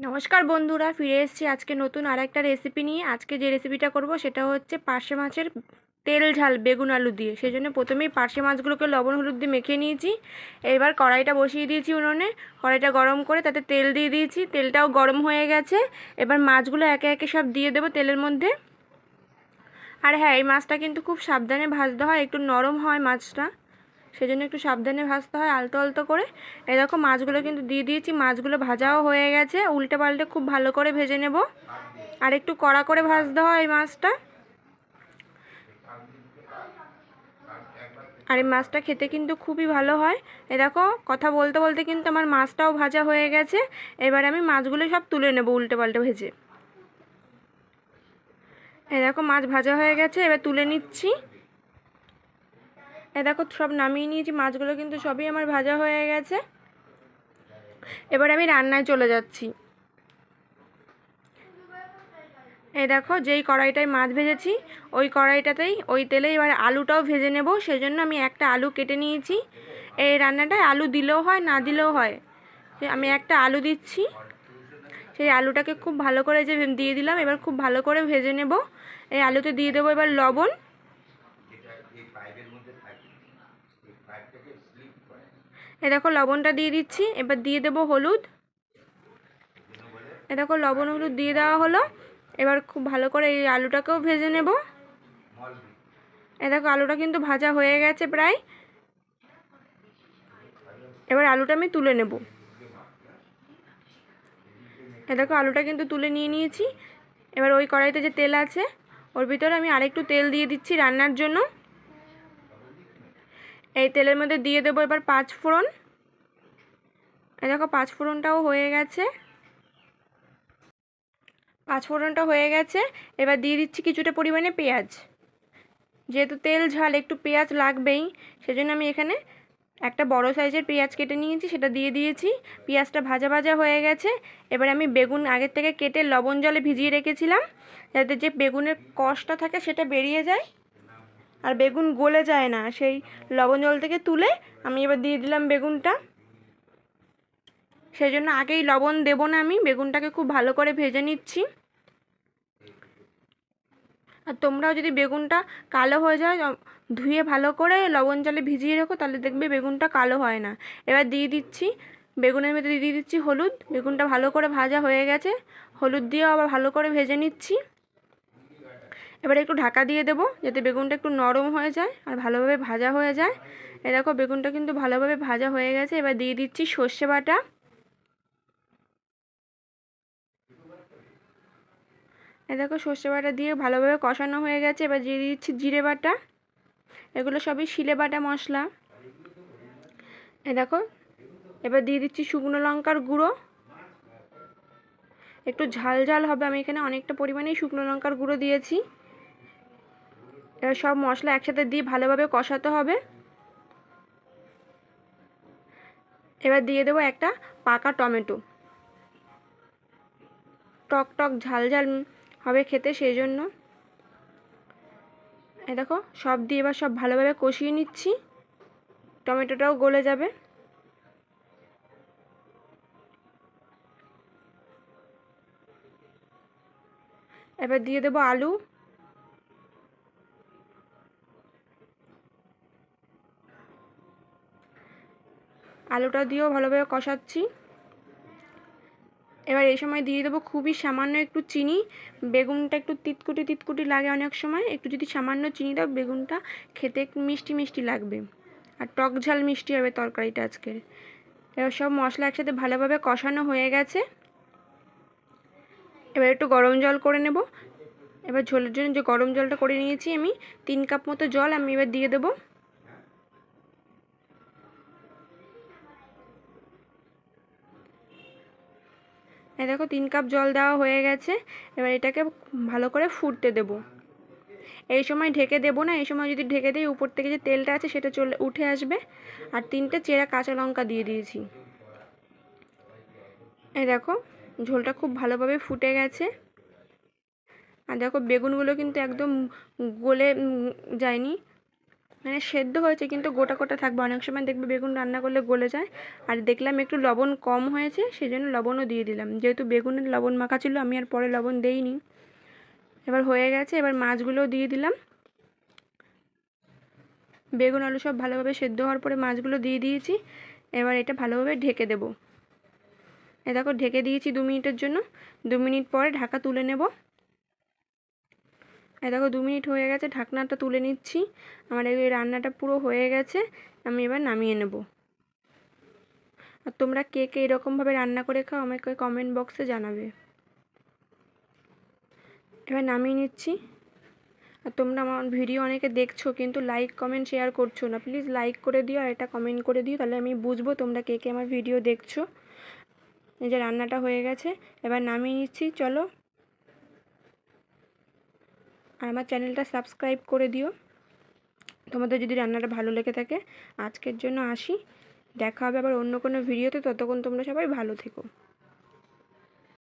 নমস্কার বন্ধুরা, ফিরে এসেছি আজকে নতুন আরেকটা রেসিপি নিয়ে। আজকে যে রেসিপিটা করব সেটা হচ্ছে পার্শে মাছের তেল ঝাল বেগুন আলু দিয়ে। সেই জন্য প্রথমেই পার্শে মাছগুলোকে লবণ হলুদ দিয়ে মেখে নিয়েছি। এবার কড়াইটা বসিয়ে দিয়েছি উনুনে। কড়াইটা গরম করে তাতে তেল দিয়ে দিয়েছি, তেলটাও গরম হয়ে গেছে। এবার মাছগুলো একে একে সব দিয়ে দেবো তেলের মধ্যে। আর হ্যাঁ, এই মাছটা কিন্তু খুব সাবধানে ভাজতে হয়, একটু নরম হয় মাছটা, সেজন্য একটু সাবধানে ভাজতে হয়, আলতো আলতো করে। এই দেখো মাছগুলো কিন্তু দিয়ে দিয়েছি, মাছগুলো ভাজাও হয়ে গেছে। উল্টে পাল্টে খুব ভালো করে ভেজে নেব, আর একটু কড়া করে ভাজতে হয় এই মাছটা। আর এই মাছটা খেতে কিন্তু খুবই ভালো হয়। এ দেখো কথা বলতে বলতে কিন্তু আমার মাছটাও ভাজা হয়ে গেছে। এবার আমি মাছগুলো সব তুলে নেব উল্টে পাল্টে ভেজে। এ দেখো মাছ ভাজা হয়ে গেছে, এবার তুলে নিচ্ছি। এ দেখো সব নামিয়ে নিয়েছি, মাছগুলো কিন্তু সবই আমার ভাজা হয়ে গেছে। এবার আমি রান্নায় চলে যাচ্ছি। এই দেখো যেই কড়াইটায় মাছ ভেজেছি ওই কড়াইটাতেই ওই তেলে এবার আলুটাও ভেজে নেব। সেজন্য আমি একটা আলু কেটে নিয়েছি। এই রান্নাটায় আলু দিলেও হয়, না দিলেও হয়। আমি একটা আলু দিচ্ছি। সেই আলুটাকে খুব ভালো করে যে দিয়ে দিলাম, এবার খুব ভালো করে ভেজে নেব। এই আলুতে দিয়ে দেবো এবার লবণ। এ দেখো লবণটা দিয়ে দিচ্ছি। এবার দিয়ে দেবো হলুদ। এ দেখো লবণ হলুদ দিয়ে দেওয়া হলো। এবার খুব ভালো করে এই আলুটাকেও ভেজে নেব। এ দেখো আলুটা কিন্তু ভাজা হয়ে গেছে প্রায়। এবার আলুটা আমি তুলে নেব। এ দেখো আলুটা কিন্তু তুলে নিয়ে নিয়েছি। এবার ওই কড়াইতে যে তেল আছে ওর ভিতরে আমি আরেকটু তেল দিয়ে দিচ্ছি রান্নার জন্য। এই তেলের মধ্যে দিয়ে দেবো এবার 5 ফোড়ন। এই দেখো 5 ফোড়নটাও হয়ে গেছে। 5 ফোড়নটা হয়ে গেছে। এবার দিয়ে দিচ্ছি কিছুটা পরিমাণে পেঁয়াজ। যেহেতু তেল ঝাল একটু পেঁয়াজ লাগবেই, সেজন্য আমি এখানে একটা বড় সাইজের পেঁয়াজ কেটে নিয়েছি, সেটা দিয়ে দিয়েছি। পেঁয়াজটা ভাজা ভাজা হয়ে গেছে। এবার আমি বেগুন আগের থেকে কেটে লবণ জলে ভিজিয়ে রেখেছিলাম, যাতে যে বেগুনের কষটা থাকে সেটা বেরিয়ে যায় আর বেগুন গলে যায় না। সেই লবণ জল থেকে তুলে আমি এবার দিয়ে দিলাম বেগুনটা। সেই জন্য আগেই লবণ দেবো না, আমি বেগুনটাকে খুব ভালো করে ভেজে নিচ্ছি। আর তোমরাও যদি বেগুনটা কালো হয়ে যায়, ধুয়ে ভালো করে লবণ জলে ভিজিয়ে রেখো, তাহলে দেখবে বেগুনটা কালো হয় না। এবার দিয়ে দিচ্ছি বেগুনের মধ্যে দিয়ে দিচ্ছি হলুদ। বেগুনটা ভালো করে ভাজা হয়ে গেছে, হলুদ দিয়েও আবার ভালো করে ভেজে নিচ্ছি। এবার একটু ঢাকা দিয়ে দেবো, যাতে বেগুনটা একটু নরম হয়ে যায় আর ভালোভাবে ভাজা হয়ে যায়। এ দেখো বেগুনটা কিন্তু ভালোভাবে ভাজা হয়ে গেছে। এবার দিয়ে দিচ্ছি সর্ষে বাটা। এ দেখো সর্ষে বাটা দিয়ে ভালোভাবে কষানো হয়ে গেছে। এবার দিয়ে দিচ্ছি জিরে বাটা। এগুলো সবই শিলে বাটা মশলা। এ দেখো এবার দিয়ে দিচ্ছি শুকনো লঙ্কার গুঁড়ো। একটু ঝাল ঝাল হবে, আমি এখানে অনেকটা পরিমাণেই শুকনো লঙ্কার গুঁড়ো দিয়েছি। এবার সব মশলা একসাথে দিয়ে ভালোভাবে কষাতে হবে। এবার দিয়ে দেবো একটা পাকা টমেটো। টক টক ঝাল ঝাল হবে খেতে, সেই জন্য। এই দেখো সব দিয়ে এবার সব ভালোভাবে কষিয়ে নিচ্ছি, টমেটোটাও গলে যাবে। এবার দিয়ে দেবো আলু। আলুটা দিয়েও ভালোভাবে কষাচ্ছি। এবার এই সময় দিয়ে দেবো খুবই সামান্য একটু চিনি। বেগুনটা একটু তিতকুটি তিতকুটি লাগে অনেক সময়, একটু যদি সামান্য চিনি দাও বেগুনটা খেতে একটু মিষ্টি মিষ্টি লাগবে, আর টক ঝাল মিষ্টি হবে তরকারিটা আজকের। এবার সব মশলা একসাথে ভালোভাবে কষানো হয়ে গেছে। এবার একটু গরম জল করে নেব। এবার ঝোলের জন্য যে গরম জলটা করে নিয়েছি আমি, 3 কাপ মতো জল আমি এবার দিয়ে দেবো। এই দেখো 3 কাপ জল দেওয়া হয়ে গেছে। এবার এটাকে ভালো করে ফুটতে দেব। এই সময় ঢেকে দেব না, এই সময় যদি ঢেকে দিই উপর থেকে যে তেলটা আছে সেটা উঠে আসবে। আর 3টে চেরা কাঁচা লঙ্কা দিয়ে দিয়েছি। এই দেখো ঝোলটা খুব ভালোভাবে ফুটে গেছে। আর দেখো বেগুনগুলো কিন্তু একদম গলে যায়নি, মানে সেদ্ধ হয়েছে কিন্তু গোটা গোটা থাকবে, অনেক সময় দেখবে বেগুন রান্না করলে গলে যায়। আর দেখলাম একটু লবণ কম হয়েছে, সেই জন্য লবণও দিয়ে দিলাম, যেহেতু বেগুনের লবণ মাখা ছিল আমি আর পরে লবণ দেইনি। এবার হয়ে গেছে, এবার মাছগুলোও দিয়ে দিলাম। বেগুন আলু সব ভালোভাবে সেদ্ধ হওয়ার পরে মাছগুলো দিয়ে দিয়েছি। এবার এটা ভালোভাবে ঢেকে দেবো। দেখো ঢেকে দিয়েছি 2 মিনিটের জন্য। 2 মিনিট পরে ঢাকা তুলে নেব। দেখো 2 মিনিট হয়ে গেছে, ঢাকনাটা তুলে নিচ্ছি। আমার এই রান্নাটা পুরো হয়ে গেছে, আমি এবার নামিয়ে নেব। আর তোমরা কে কে এরকমভাবে রান্না করে খাও আমাকে কমেন্ট বক্সে জানাবে। এবার নামিয়ে নিচ্ছি। আর তোমরা আমার ভিডিও অনেকে দেখছো কিন্তু লাইক কমেন্ট শেয়ার করছো না, প্লিজ লাইক করে দিও আর এটা কমেন্ট করে দিও, তাহলে আমি বুঝবো তোমরা কে কে আমার ভিডিও দেখছো। এই যে রান্নাটা হয়ে গেছে, এবার নামিয়ে নিচ্ছি। চলো, আর আমার চ্যানেলটা সাবস্ক্রাইব করে দিও তোমাদের যদি রান্নাটা ভালো লেগে থাকে। আজকের জন্য আসি, দেখা হবে আবার অন্য কোনো ভিডিওতে, ততক্ষণ তোমরা সবাই ভালো থেকো।